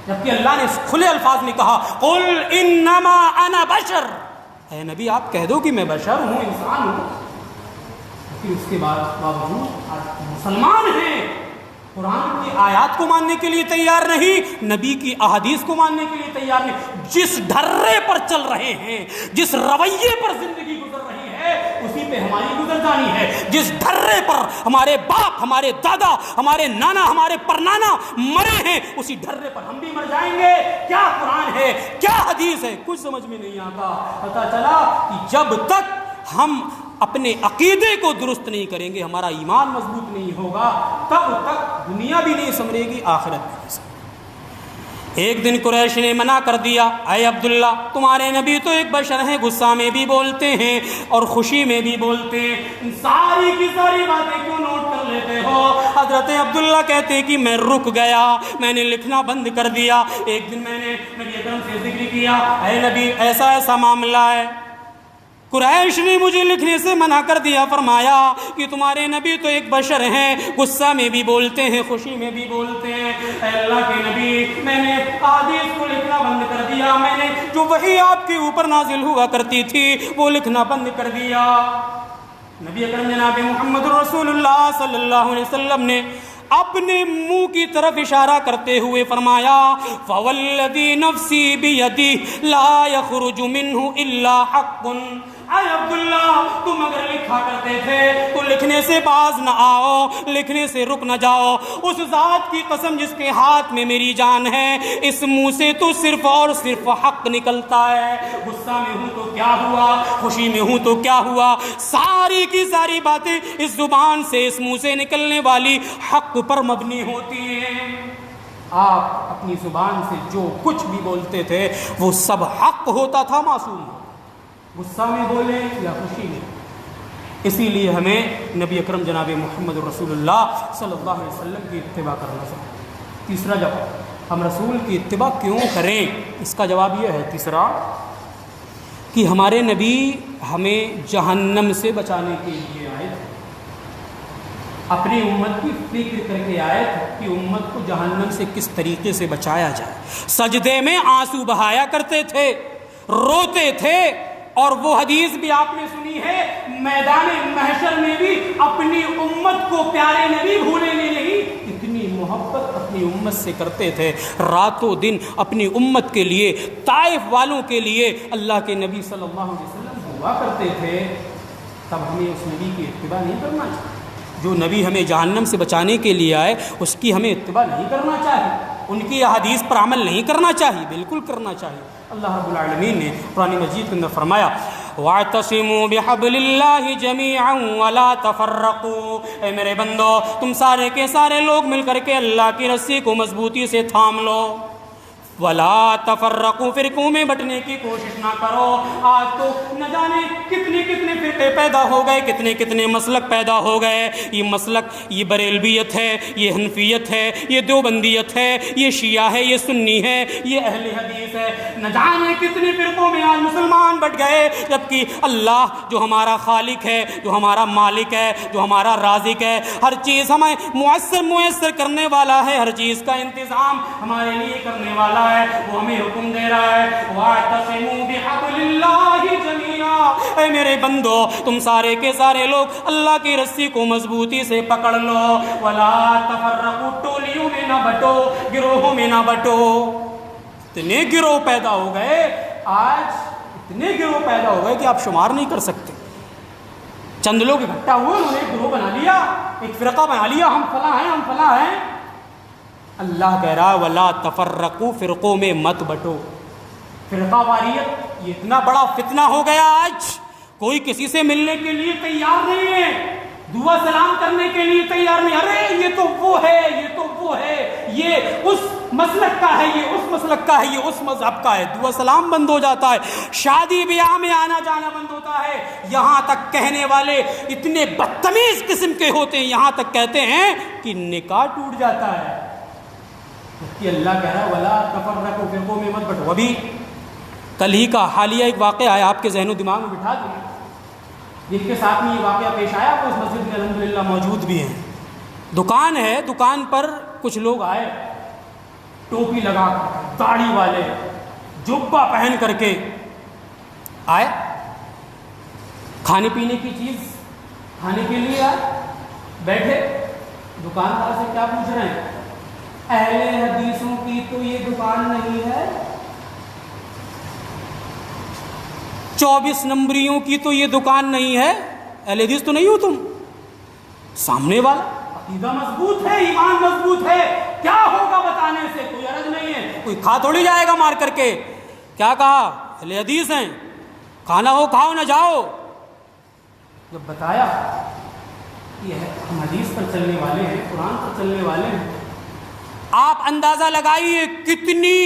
جبکہ اللہ نے کھلے الفاظ میں کہا قل انما انا بشر، اے نبی آپ کہہ دو کہ میں بشر ہوں، انسان ہوں۔ اس کے بعد باوجود مسلمان ہیں، قرآن کی آیات کو ماننے کے لیے تیار نہیں، نبی کی احادیث کو ماننے کے لیے تیار نہیں۔ جس ڈھرے پر چل رہے ہیں، جس رویے پر زندگی گزر رہی ہے، اسی پہ ہماری گزر جانی ہے۔ جس ڈھرے پر ہمارے باپ، ہمارے دادا، ہمارے نانا، ہمارے پرنانا مرے ہیں، اسی ڈھرے پر ہم بھی مر جائیں گے۔ کیا قرآن ہے، کیا حدیث ہے، کچھ سمجھ میں نہیں آتا۔ پتہ چلا کہ جب تک ہم اپنے عقیدے کو درست نہیں کریں گے، ہمارا ایمان مضبوط نہیں ہوگا، تب تک دنیا بھی نہیں سنورے گی، آخرت بھی نہیں سنورے گی۔ ایک دن قریش نے منع کر دیا، اے عبداللہ تمہارے نبی تو ایک بشر ہیں، غصہ میں بھی بولتے ہیں اور خوشی میں بھی بولتے ہیں، ساری کی ساری باتیں کیوں نوٹ کر لیتے ہو؟ حضرت عبداللہ کہتے کہ میں رک گیا، میں نے لکھنا بند کر دیا۔ ایک دن میں نے نبی اکرم سے ذکر کیا، اے نبی ایسا ایسا معاملہ ہے، قریش نے مجھے لکھنے سے منع کر دیا، فرمایا کہ تمہارے نبی تو ایک بشر ہیں، غصہ میں بھی بولتے ہیں، خوشی میں بھی بولتے ہیں۔ اے اللہ کے نبی میں نے احادیث کو لکھنا بند کر دیا، میں نے جو وحی آپ کے اوپر نازل ہوا کرتی تھی وہ لکھنا بند کر دیا۔ نبی اکرم جناب محمد رسول اللہ صلی اللہ علیہ وسلم نے اپنے منہ کی طرف اشارہ کرتے ہوئے فرمایا فوالذی نفسی بیدی لا یخرج منہ الا حق۔ اے عبداللہ تم اگر لکھا کرتے تھے تو لکھنے سے باز نہ آؤ، لکھنے سے رک نہ جاؤ، اس ذات کی قسم جس کے ہاتھ میں میری جان ہے، اس منہ سے تو صرف اور صرف حق نکلتا ہے۔ غصہ میں ہوں تو کیا ہوا، خوشی میں ہوں تو کیا ہوا، ساری کی ساری باتیں اس زبان سے، اس منہ سے نکلنے والی حق پر مبنی ہوتی ہیں۔ آپ اپنی زبان سے جو کچھ بھی بولتے تھے وہ سب حق ہوتا تھا، معصوم، غصہ میں بولے یا خوشی میں۔ اسی لیے ہمیں نبی اکرم جناب محمد رسول اللہ صلی اللہ علیہ وسلم کی اتباع کرنا چاہیے۔ تیسرا جواب، ہم رسول کی اتباع کیوں کریں، اس کا جواب یہ ہے تیسرا کہ ہمارے نبی ہمیں جہنم سے بچانے کے لیے آئے تھے، اپنی امت کی فکر کر کے آئے تھے کہ امت کو جہنم سے کس طریقے سے بچایا جائے۔ سجدے میں آنسو بہایا کرتے تھے، روتے تھے، اور وہ حدیث بھی آپ نے سنی ہے، میدان محشر میں بھی اپنی امت کو پیارے نبی بھولیں گے نہیں، اتنی محبت اپنی امت سے کرتے تھے، راتوں دن اپنی امت کے لیے، طائف والوں کے لیے اللہ کے نبی صلی اللہ علیہ وسلم دعا کرتے تھے۔ تب ہمیں اس نبی کی اتباع نہیں کرنا چاہیے، جو نبی ہمیں جہنم سے بچانے کے لیے آئے اس کی ہمیں اتباع نہیں کرنا چاہیے۔ ان کی احادیث پر عمل نہیں کرنا چاہیے؟ بالکل کرنا چاہیے۔ اللہ رب العالمین نے قرآن مجید کے اندر فرمایا وَاعْتَصِمُوا بِحَبْلِ اللَّهِ جَمِيعًا وَلَا تَفَرَّقُوا، اے میرے بندو تم سارے کے سارے لوگ مل کر کے اللہ کی رسی کو مضبوطی سے تھام لو، ولا تفرقوا، فرقوں میں بٹنے کی کوشش نہ کرو۔ آج تو نہ جانے کتنے کتنے فرقے پیدا ہو گئے، کتنے کتنے مسلک پیدا ہو گئے۔ یہ مسلک، یہ بریلویت ہے، یہ حنفیت ہے، یہ دیوبندیت ہے، یہ شیعہ ہے، یہ سنی ہے، یہ اہل حدیث ہے، نہ جانے کتنے فرقوں میں آج مسلمان بٹ گئے، جبکہ اللہ جو ہمارا خالق ہے، جو ہمارا مالک ہے، جو ہمارا رازق ہے، ہر چیز ہمیں میسر کرنے والا ہے، ہر چیز کا انتظام ہمارے لیے کرنے والا ہے، وہ ہمیں حکم دے رہا ہے وَاعْتَصِمُوا بِحَبْلِ اللَّهِ جَمِيعًا، اے میرے بندو تم سارے کے سارے لوگ اللہ کی رسی کو مضبوطی سے پکڑ لو، وَلَا تَفَرَّقُوا، ٹولیوں میں نہ بٹو، گروہوں میں نہ بٹو۔ اتنے گروہ پیدا ہو گئے آج، اتنے گروہ پیدا ہو گئے کہ آپ شمار نہیں کر سکتے۔ چند لوگ اکٹھا ہوئے، انہوں نے ایک گروہ بنا لیا، ایک فرقہ بنا لیا، ہم فلاں ہیں، ہم فلاں ہیں۔ اللہ کہہ رہا ولا تفرقوا، فرقوں میں مت بٹو۔ فرقہ واریت یہ اتنا بڑا فتنہ ہو گیا، آج کوئی کسی سے ملنے کے لیے تیار نہیں ہے، دعا سلام کرنے کے لیے تیار نہیں، ارے یہ تو وہ ہے، یہ تو وہ ہے، یہ اس مسلک کا ہے، یہ اس مسلک کا ہے، یہ اس مذہب کا ہے، دعا سلام بند ہو جاتا ہے، شادی بیاہ میں آنا جانا بند ہوتا ہے، یہاں تک کہنے والے اتنے بدتمیز قسم کے ہوتے ہیں، یہاں تک کہتے ہیں کہ نکاح ٹوٹ جاتا ہے، کہ اللہ کہہ رہا ہے ولا تفرقوا، فرقوں میں مت بٹو۔ ابھی کل ہی کا حالیہ ایک واقعہ ہے، آپ کے ذہن و دماغ میں بٹھا دیں، جن کے ساتھ میں یہ واقعہ پیش آیا وہ اس مسجد میں الحمدللہ موجود بھی ہیں۔ دکان ہے، دکان پر کچھ لوگ آئے، ٹوپی لگا کر، داڑھی والے، جبہ پہن کر کے آئے، کھانے پینے کی چیز کھانے کے لیے آئے، بیٹھے، دکاندار سے کیا پوچھ رہے ہیں؟ اہل حدیثوں کی تو یہ دکان نہیں ہے، 24 نمبریوں کی تو یہ دکان نہیں ہے، اہل حدیث تو نہیں ہو تم؟ سامنے والا عقیدہ مضبوط ہے، ایمان مضبوط ہے، کیا ہوگا بتانے سے، کوئی عرض نہیں ہے، کوئی کھا تھوڑی جائے گا مار کر کے۔ کیا کہا؟ اہل حدیث ہیں، کھانا ہو کھاؤ نہ جاؤ۔ جب بتایا کہ ہم حدیث پر چلنے والے ہیں، قرآن پر چلنے والے ہیں، آپ اندازہ لگائیے کتنی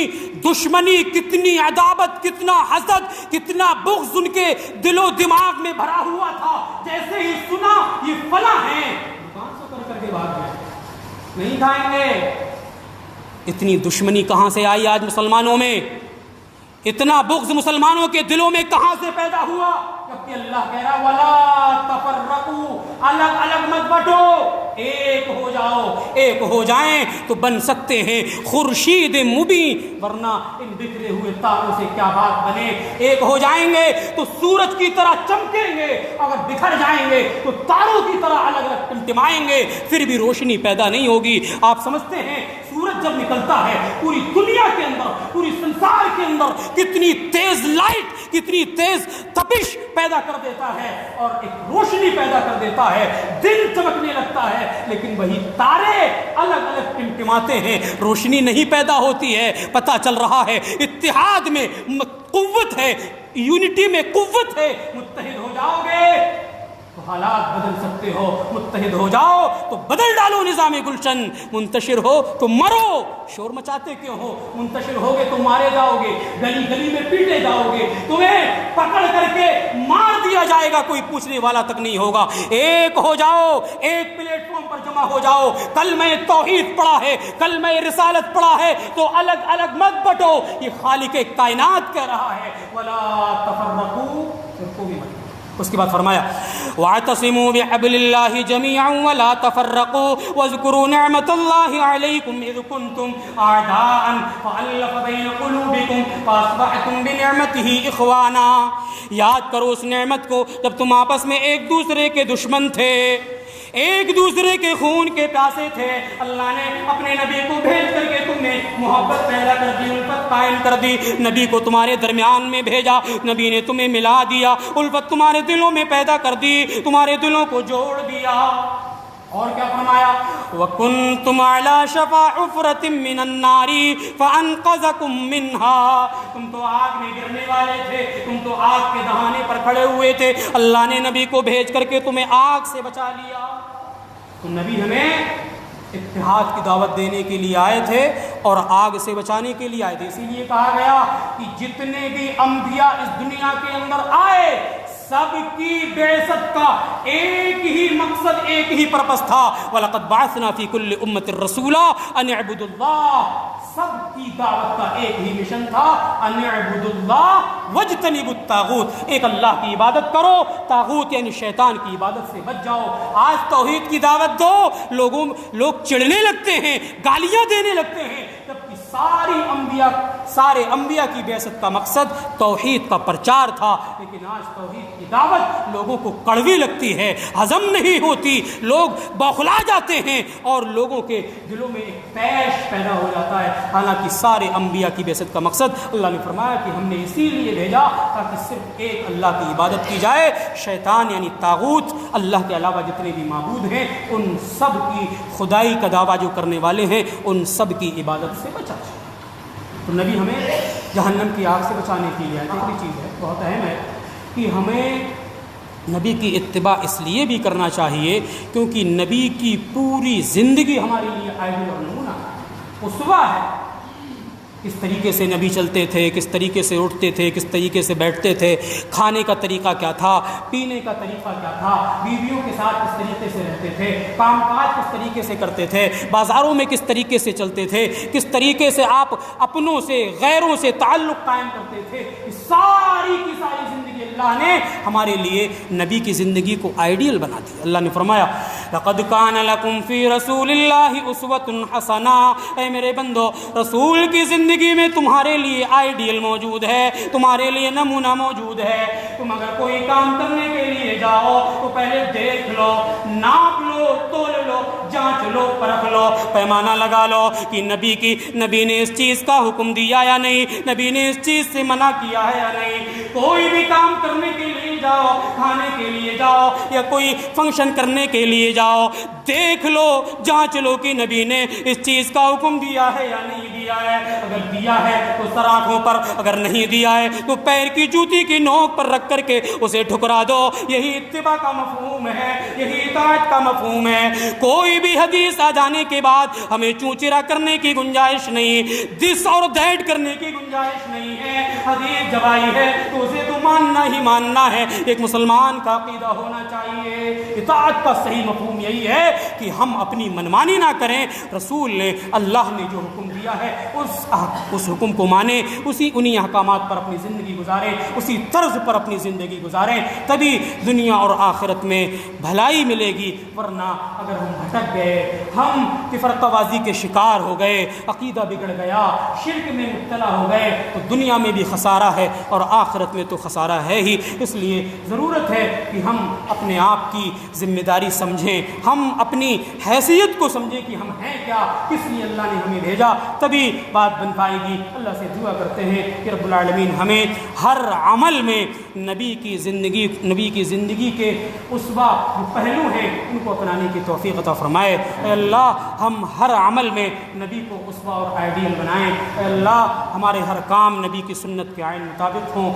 دشمنی، کتنی عداوت، کتنا حسد، کتنا بغض ان کے دل و دماغ میں بھرا ہوا تھا۔ جیسے ہی سنا یہ فلاں ہیں، دکان سے کر کے بھاگ گئے، نہیں کھائیں گے۔ اتنی دشمنی کہاں سے آئی آج مسلمانوں میں؟ اتنا بغض مسلمانوں کے دلوں میں کہاں سے پیدا ہوا؟ جبکہ اللہ کہہ رہا ولا تفرقوا، الگ الگ مت بٹو، ایک ہو جاؤ، ایک ہو جائیں تو بن سکتے ہیں خورشید مبین، ورنہ ان بکھرے ہوئے تاروں سے کیا بات بنے۔ ایک ہو جائیں گے تو سورج کی طرح چمکیں گے، اگر بکھر جائیں گے تو تاروں کی طرح الگ الگ ٹمٹمائیں گے، پھر بھی روشنی پیدا نہیں ہوگی۔ آپ سمجھتے ہیں سورج جب نکلتا ہے پوری دنیا کے اندر، پوری سنسار کے اندر کتنی تیز لائٹ، کتنی تیز تپش پیدا کر دیتا ہے اور ایک روشنی پیدا کر دیتا ہے، دن چمکنے لگتا ہے، لیکن وہی تارے الگ الگ ٹمٹماتے ہیں، روشنی نہیں پیدا ہوتی ہے۔ پتہ چل رہا ہے اتحاد میں قوت ہے، یونٹی میں قوت ہے، متحد ہو جاؤ گے تو حالات بدل سکتے ہو، متحد ہو جاؤ تو بدل ڈالو نظام گلشن، منتشر ہو تو مرو، شور مچاتے کیوں ہو؟ منتشر ہوگے تو مارے جاؤ گے، گلی گلی میں پیٹے جاؤ گے، تمہیں پکڑ کر کے مار دیا جائے گا، کوئی پوچھنے والا تک نہیں ہوگا۔ ایک ہو جاؤ، ایک پلیٹ فارم پر جمع ہو جاؤ، کلمہ توحید پڑھا ہے، کلمہ رسالت پڑھا ہے تو الگ الگ مت بٹو، یہ خالق کائنات کہہ رہا ہے ولا تفرقوا، فرقوں میں مت۔ اس کے بعد فرمایا وَاعْتَصِمُوا بِحَبْلِ اللَّهِ جَمِيعًا وَلَا تَفَرَّقُوا وَاذْكُرُوا نِعْمَةَ اللَّهِ عَلَيْكُمْ إِذْ كُنْتُمْ أَعْدَاءً فَأَلَّفَ بَيْنَ قُلُوبِكُمْ فَأَصْبَحْتُمْ بِنِعْمَتِهِ إِخْوَانًا۔ یاد کرو اس نعمت کو جب تم آپس میں ایک دوسرے کے دشمن تھے، ایک دوسرے کے خون کے پیاسے تھے، اللہ نے اپنے نبی کو بھیج کر کے تم نے محبت پیدا کر دی، الفت قائم کر دی، نبی کو تمہارے درمیان میں بھیجا، نبی نے تمہیں ملا دیا، الفت تمہارے دلوں میں پیدا کر دی، تمہارے دلوں کو جوڑ دیا۔ اور کیا فرمایا؟ وَكُنْتُمْ عَلَى شَفَا حُفْرَةٍ مِّنَ النَّارِ فَأَنْقَذَكُم مِّنْهَا، تم تو آگ میں گرنے والے تھے، تم تو آگ کے دہانے پر کھڑے ہوئے تھے، اللہ نے نبی کو بھیج کر کے تمہیں آگ سے بچا لیا۔ تو نبی ہمیں اتحاد کی دعوت دینے کے لیے آئے تھے اور آگ سے بچانے کے لیے آئے تھے۔ اسی لیے کہا گیا کہ جتنے بھی انبیاء اس دنیا کے اندر آئے سب کی بعثت کا ایک ہی مقصد، ایک ہی پرپس تھا، وَلَقَدْ بَعَثْنَا فِي كُلِّ أُمَّةٍ رَسُولًا أَنِ اعْبُدُوا اللَّهَ، سب کی دعوت کا ایک ہی مشن تھا، أَنِ اعْبُدُوا اللَّهَ وَاجْتَنِبُوا الطَّاغُوتَ، ایک اللہ کی عبادت کرو، طاغوت یعنی شیطان کی عبادت سے بچ جاؤ۔ آج توحید کی دعوت دو، لوگ چڑھنے لگتے ہیں، گالیاں دینے لگتے ہیں، جبکہ سارے انبیاء کی بعثت کا مقصد توحید کا پرچار تھا۔ لیکن آج توحید کی دعوت لوگوں کو کڑوی لگتی ہے، ہضم نہیں ہوتی، لوگ بوخلا جاتے ہیں اور لوگوں کے دلوں میں ایک طیش پیدا ہو جاتا ہے۔ حالانکہ سارے انبیاء کی بعثت کا مقصد، اللہ نے فرمایا کہ ہم نے اسی لیے بھیجا تاکہ صرف ایک اللہ کی عبادت کی جائے، شیطان یعنی طاغوت، اللہ کے علاوہ جتنے بھی معبود ہیں ان سب کی خدائی کا دعویٰ جو کرنے والے ہیں ان سب کی عبادت سے بچا۔ تو نبی ہمیں جہنم کی آگ سے بچانے کے لیے آخری چیز ہے، بہت اہم ہے کہ ہمیں نبی کی اتباع اس لیے بھی کرنا چاہیے کیونکہ نبی کی پوری زندگی ہمارے لیے آئیڈیل اور نمونہ ہے، اسوہ ہے۔ کس طریقے سے نبی چلتے تھے، کس طریقے سے اٹھتے تھے، کس طریقے سے بیٹھتے تھے، کھانے کا طریقہ کیا تھا، پینے کا طریقہ کیا تھا، بیویوں کے ساتھ کس طریقے سے رہتے تھے، کام کاج کس طریقے سے کرتے تھے، بازاروں میں کس طریقے سے چلتے تھے، کس طریقے سے آپ اپنوں سے غیروں سے تعلق قائم کرتے تھے، ساری کی ساری زندگی اللہ نے ہمارے لیے نبی کی زندگی کو آئیڈیل بنا دی۔ اللہ نے فرمایا لَقَدْ كَانَ لَكُمْ فِي رَسُولِ اللَّهِ أُسْوَةٌ حَسَنَةٌ، اے میرے بندو رسول کی زندگی میں تمہارے لیے آئیڈیل موجود ہے، تمہارے لیے نمونہ موجود ہے۔ تم اگر کوئی کام کرنے کے لیے جاؤ تو پہلے دیکھ لو، ناپ لو، تول لو، جانچ لو، پرکھ لو، پیمانہ لگا لو کہ نبی نے اس چیز کا حکم دیا یا نہیں، نبی نے اس چیز سے منع کیا ہے یا نہیں۔ کوئی بھی کام کرنے کے لیے جاؤ، کھانے کے لیے جاؤ یا کوئی فنکشن کرنے کے لیے جاؤ، دیکھ لو، جانچ لو کہ نبی نے اس چیز کا حکم دیا ہے یا نہیں دیا ہے۔ اگر دیا ہے تو سر آنکھوں پر، اگر نہیں دیا ہے تو پیر کی جوتی کی نوک پر رکھ کر کے اسے ٹھکرا دو۔ یہی اتباع کا مفہوم ہے، یہی اطاعت کا مفہوم ہے۔ کوئی بھی حدیث آ جانے کے بعد ہمیں چونچرا کرنے کی گنجائش نہیں، دس اور دیٹ کرنے کی گنجائش نہیں ہے۔ حدیث جب آئی ہے تو اسے تو ماننا ہی ماننا ہے، ایک مسلمان کا عقیدہ ہونا چاہیے۔ اطاعت کا صحیح مفہوم یہی ہے کہ ہم اپنی منمانی نہ کریں، رسول نے، اللہ نے جو حکم دیا ہے اس حکم کو مانیں، انہی احکامات پر اپنی زندگی گزاریں، اسی طرز پر اپنی زندگی گزاریں، تبھی دنیا اور آخرت میں بھلائی ملے گی۔ ورنہ اگر ہم بھٹک گئے، ہم فرقہ بازی کے شکار ہو گئے، عقیدہ بگڑ گیا، شرک میں مبتلا ہو گئے تو دنیا میں بھی خسارہ ہے اور آخرت میں تو خسارہ ہے ہی۔ اس لیے ضرورت ہے کہ ہم اپنے آپ کی ذمہ داری سمجھیں، ہم اپنی حیثیت کو سمجھیں کہ ہم ہیں کیا، کس لیے اللہ نے ہمیں بھیجا، تبھی بات بن پائے گی۔ اللہ سے دعا کرتے ہیں کہ رب العالمین ہمیں ہر عمل میں نبی کی زندگی کے اسوہ جو پہلو ہیں ان کو اپنانے کی توفیق عطا فرمائے۔ اے اللہ ہم ہر عمل میں نبی کو اسوہ اور آئیڈیل بنائیں۔ اے اللہ ہمارے ہر کام نبی کی سنت کے عین مطابق ہوں۔